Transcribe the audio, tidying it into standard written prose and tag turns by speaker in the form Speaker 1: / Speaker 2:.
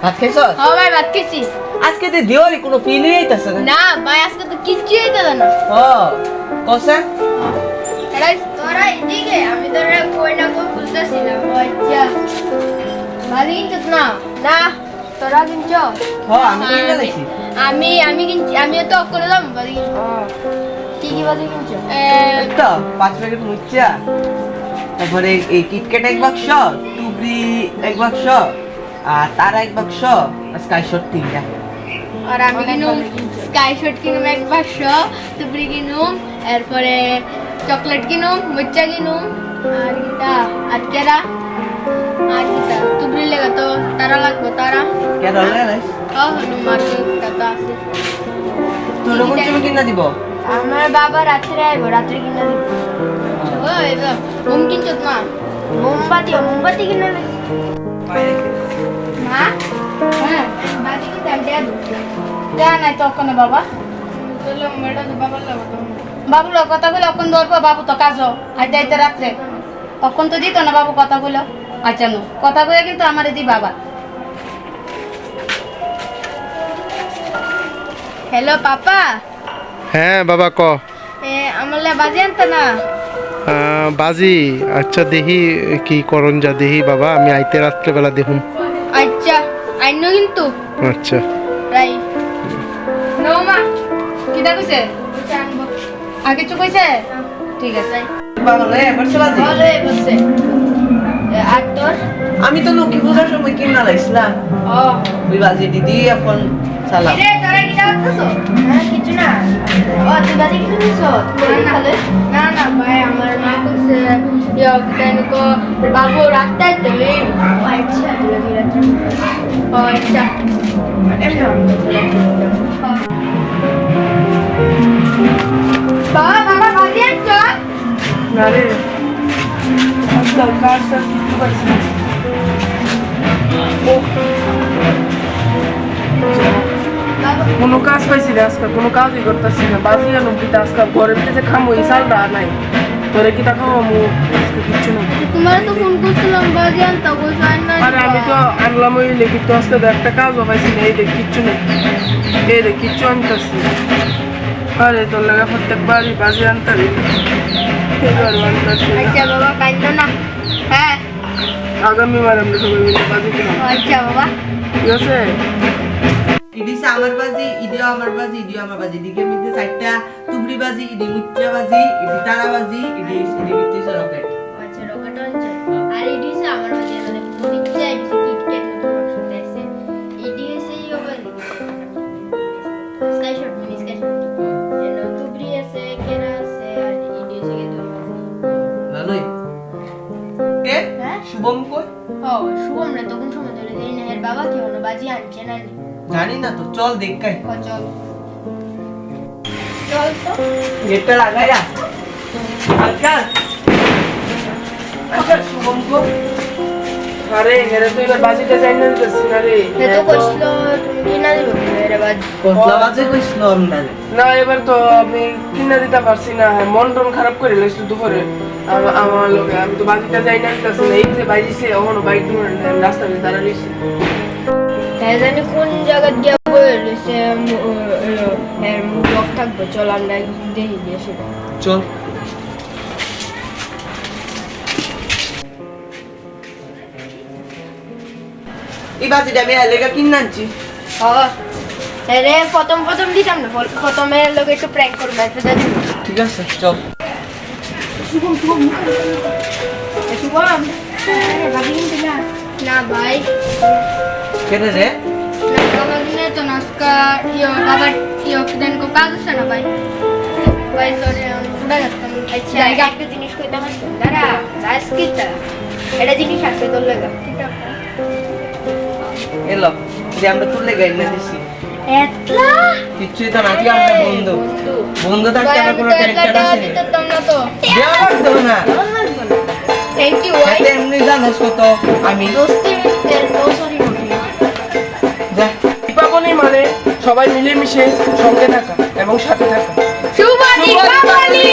Speaker 1: ভাত খাইছো?
Speaker 2: হ্যাঁ ভাই ভাত খেয়েছি।
Speaker 1: আজকে তো দিওয়ালি কোনো ফিল হইতাছে না।
Speaker 2: না ভাই আজকে তো কিচ্ছু হইতাছে না।
Speaker 1: ও কোসা
Speaker 2: এরাই তোরা এদিকে আমি তোরা কই না কই বুঝতেছিলাম। আচ্ছা ভালো কিনছিস না? না তোরা কিনছো?
Speaker 1: হ্যাঁ আমি কিনে লাইছি।
Speaker 2: আমি কিনছি, আমিও তো করে দাম ভালো কিনছো। কি কি ভালো কিনছো?
Speaker 1: তো 5 প্যাকেট মুচ্চা, তারপরে এই কিটক্যাট এক বাক্স, টুবরি এক বাক্স, আর তারা এক বাক্স, আর স্কাই শট 3টা।
Speaker 2: আর আমি কিনুম স্কাই শট কিনুম এক বাক্স, টুবরি কিনুম, এরপরে চকলেট কিনুম, মুচ্চা কিনুম, আর কিটা আর কেরা আর কিটা টুবরি লেগে তো তারা লাগবে তারা।
Speaker 1: কেন লাইস?
Speaker 2: ও হলো মার্কেট কত আছে।
Speaker 1: তোর কোন তুমি কিনা দিব?
Speaker 2: আমার বাবা রাত্রে আইবো, রাত্রে কিনা দিব। ও এবার মোম কিনছত না? মোমবাতি কিনা লাগবে না? হ্যাঁ বাতি কিনতে আমি দেব। দেয়া নাই তো ওখানে বাবা। চলো মেয়েটা তো বাবার লাগবে। বাবুর কথা বলে অখন ধরবো, বাবু তো কাজও আর যাইতে রাত্রে অখন তো দিত না বাবু কথা বলো। আচ্ছা নো কথা বলে কিন্তু আমারে দি বাবা। Hello papa.
Speaker 3: হ্যাঁ বাবা ক।
Speaker 2: আমলে বাজি আনতো না?
Speaker 3: বাজি আচ্ছা দেখি কি করন যা দেখি বাবা, আমি আইতে রাত্রেবেলা দেখুন।
Speaker 2: আচ্ছা আইনো কিন্তু।
Speaker 3: আচ্ছা
Speaker 2: রাই নো মা কিটা কইছে? আনবো আগে কিছু কইছে? ঠিক আছে
Speaker 1: বাবা এবার চলা যাই।
Speaker 2: বলে বসে আর তোর
Speaker 1: আমি তো লক্ষ্মী পূজার সময় কিনা লাইছিলাম।
Speaker 2: ও
Speaker 1: ওই বাজি দিদি এখন সালাম।
Speaker 2: রে তোরা কিটা করতেছো? হ্যাঁ কিছু না। ও তুই বাজি কিছু দিছো? না না ভাই আমার মা কইছে ইয়া কেন কো বাবু রাস্তা দেবে। আচ্ছা তুই রাত্রে ও আচ্ছা বাবা বাবা বাজি আনছো?
Speaker 4: না রে, আজকাল কাজ টাজ কিছু পাচ্ছি না।
Speaker 2: বাবা
Speaker 4: কোনো কাজ পাইছি না আজকাল, কোনো কাজই করতেছি না। বাজি আনো কিতা আজকাল ঘরের ভিতরে যে খামো এই চালটা নাই, তোরে কিতা খাবো মু আজকে কিচ্ছু নাই।
Speaker 2: তোমার তো ফোন করছিলাম বাজি আনতে কইছো না।
Speaker 4: আরে আমি তো আনলাম ওই লেগে, তো আজকে তো একটা কাজও পাইছি না। এই দেখ কিচ্ছু নেই, এই দেখ কিচ্ছু আনতেছি। আরে তোর লাগা প্রত্যেকবারই বাজি আনতারি, এবার আনতেছি না।
Speaker 2: আচ্ছা বাবা কাইন্দ না। হ্যাঁ
Speaker 4: আগামী বার আমরা সবাই মিলে বাজি কিনবো,
Speaker 2: আচ্ছা বাবা।
Speaker 4: ঠিক আছে?
Speaker 1: ইডিসে আমার বাজি, ইডিও আমার বাজি, ইডিও আমার বাজি। দিকের মধ্যে 4টা টুবরি বাজি, ইডি মুচ্চা বাজি, ইডি তারা বাজি, ইডি ভিতরে রকেট।
Speaker 2: আচ্ছা রকেট আনছে আর ইডিসে আমার বাজি মানে মুচ্চা ইডিসে কিটক্যাট নতুন বাক্স আছে। ইডিসে ইওবার sky shot mini sky shot এর টুবরি আছে কেরা আছে আর ইডিসে কে দুই
Speaker 1: ভালোই। কে?
Speaker 2: হ্যাঁ
Speaker 1: শুভম কই?
Speaker 2: ও শুভম না তখন সময় ধরে দেই না এর বাবা কেউ না বাজি আনছে না নি।
Speaker 1: জানি না তো, চল দেখাই।
Speaker 2: চল চল তো
Speaker 1: গেটটা লাগাই রাখ। আচ্ছা আচ্ছা শুভম কই?
Speaker 4: আরে হেরে তো এবার বাজিটা চাই না দিতেছি না রে।
Speaker 2: সে তো কইছিল তুমি কিনা দিবে এর বাজি।
Speaker 1: কতলা বাজে কইছিল আমরা।
Speaker 4: না এবার তো আমি কিনা দিতে পারছি না, মন টন খারাপ করে লাইছিল দুপুরে আমার লোকে। আমি তো বাজিটা যাই না দিতেছি না, এই যে বাইজিছে এখনো বাইক রাস্তা দিয়ে দাঁড়া রয়েছে।
Speaker 2: হ্যাঁ জানি কোন জায়গা দিয়ে বলেছে হ্যাঁ মুখ থাকবে। চল আমরা দেখি দিয়ে সেটা।
Speaker 1: চল। এই বাজিটা আমি এলাকা কিনে আনছি।
Speaker 2: রে প্রথম দিতাম না, প্রথমে লোক একটু প্র্যাঙ্ক করবে একটা জানি।
Speaker 1: ঠিক আছে চল।
Speaker 2: শুভম ভাবি কিন্তু না না ভাই
Speaker 1: কেন রে?
Speaker 2: বাবা দিনে তো নাস্কা বাবার দেন কো কাজ আছে না ভাই ভাই সরে উড়া যাচ্ছে। আচ্ছা একটা জিনিস কইতে আমার দাঁড়া রাইস কিটা এটা জিনিস আছে তোর লাগা কিটা
Speaker 1: এলো যে আমরা তুললে গাই না দিছি।
Speaker 2: এতলা
Speaker 1: কিচ্ছুই তো নাকি আমরা বন্ধু বন্ধু থাকতে আমরা কোনো ক্যারেক্টার আছে
Speaker 2: না তো
Speaker 1: দেওয়া লাগতো না।
Speaker 2: থ্যাংক ইউ ভাই
Speaker 1: এতে এমনি জানোস কত আমি
Speaker 2: দোস্তি সরি বলি
Speaker 1: যা।
Speaker 4: দীপাবলি মানে সবাই মিলেমিশে সঙ্গে থাকা এবং সাথে থাকা।
Speaker 2: শুভ দীপাবলি।